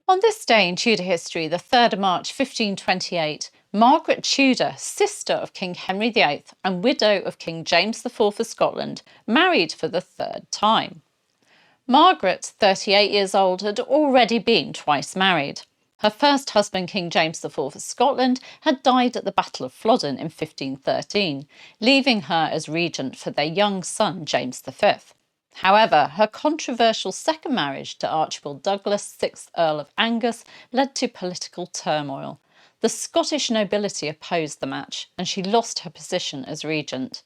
On this day in Tudor history, the 3rd of March 1528, Margaret Tudor, sister of King Henry VIII and widow of King James IV of Scotland, married for the third time. Margaret, 38 years old, had already been twice married. Her first husband, King James IV of Scotland, had died at the Battle of Flodden in 1513, leaving her as regent for their young son, James V. However, her controversial second marriage to Archibald Douglas, 6th Earl of Angus, led to political turmoil. The Scottish nobility opposed the match, and she lost her position as regent.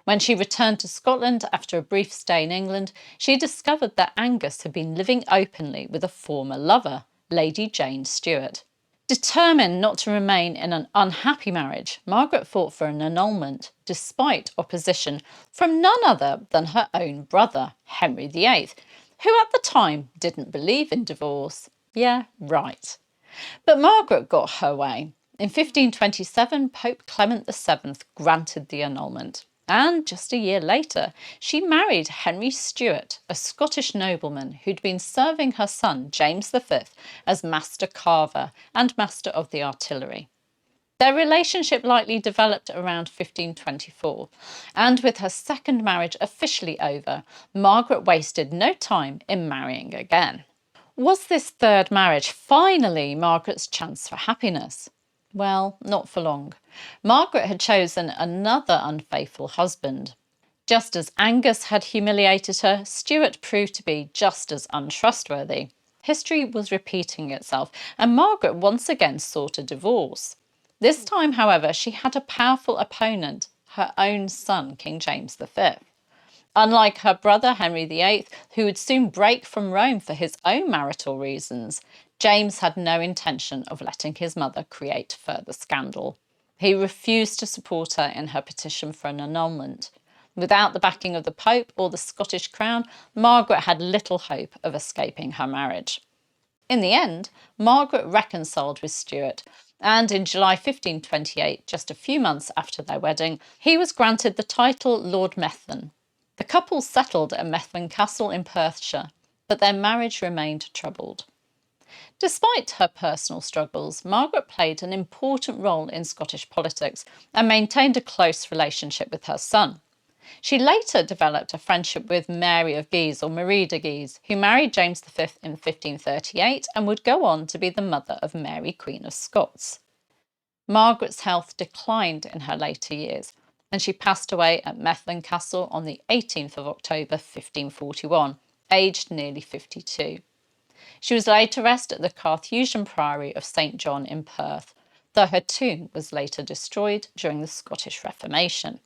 When she returned to Scotland after a brief stay in England, she discovered that Angus had been living openly with a former lover, Lady Jane Stewart. Determined not to remain in an unhappy marriage, Margaret fought for an annulment, despite opposition from none other than her own brother, Henry VIII, who at the time didn't believe in divorce. Yeah, right. But Margaret got her way. In 1527, Pope Clement VII granted the annulment. And just a year later, she married Henry Stewart, a Scottish nobleman who'd been serving her son, James V, as Master Carver and Master of the Artillery. Their relationship likely developed around 1524, and with her second marriage officially over, Margaret wasted no time in marrying again. Was this third marriage finally Margaret's chance for happiness? Well, not for long. Margaret had chosen another unfaithful husband. Just as Angus had humiliated her, Stewart proved to be just as untrustworthy. History was repeating itself, and Margaret once again sought a divorce. This time, however, she had a powerful opponent, her own son, King James V. Unlike her brother Henry VIII, who would soon break from Rome for his own marital reasons, James had no intention of letting his mother create further scandal. He refused to support her in her petition for an annulment. Without the backing of the Pope or the Scottish crown, Margaret had little hope of escaping her marriage. In the end, Margaret reconciled with Stewart, and in July 1528, just a few months after their wedding, he was granted the title Lord Methven. The couple settled at Methven Castle in Perthshire, but their marriage remained troubled. Despite her personal struggles, Margaret played an important role in Scottish politics and maintained a close relationship with her son. She later developed a friendship with Mary of Guise, or Marie de Guise, who married James V in 1538 and would go on to be the mother of Mary, Queen of Scots. Margaret's health declined in her later years, and she passed away at Methven Castle on the 18th of October 1541, aged nearly 52. She was laid to rest at the Carthusian Priory of St John in Perth, though her tomb was later destroyed during the Scottish Reformation.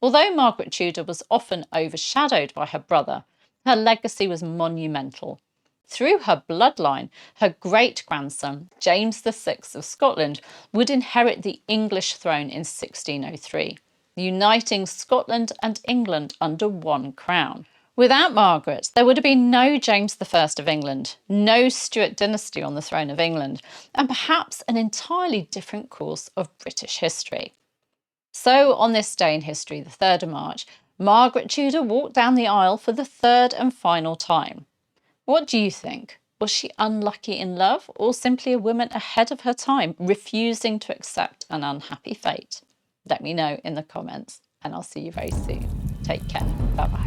Although Margaret Tudor was often overshadowed by her brother, her legacy was monumental. Through her bloodline, her great-grandson, James VI of Scotland, would inherit the English throne in 1603, uniting Scotland and England under one crown. Without Margaret, there would have been no James I of England, no Stuart dynasty on the throne of England, and perhaps an entirely different course of British history. So, on this day in history, the 3rd of March, Margaret Tudor walked down the aisle for the third and final time. What do you think? Was she unlucky in love, or simply a woman ahead of her time, refusing to accept an unhappy fate? Let me know in the comments, and I'll see you very soon. Take care. Bye-bye.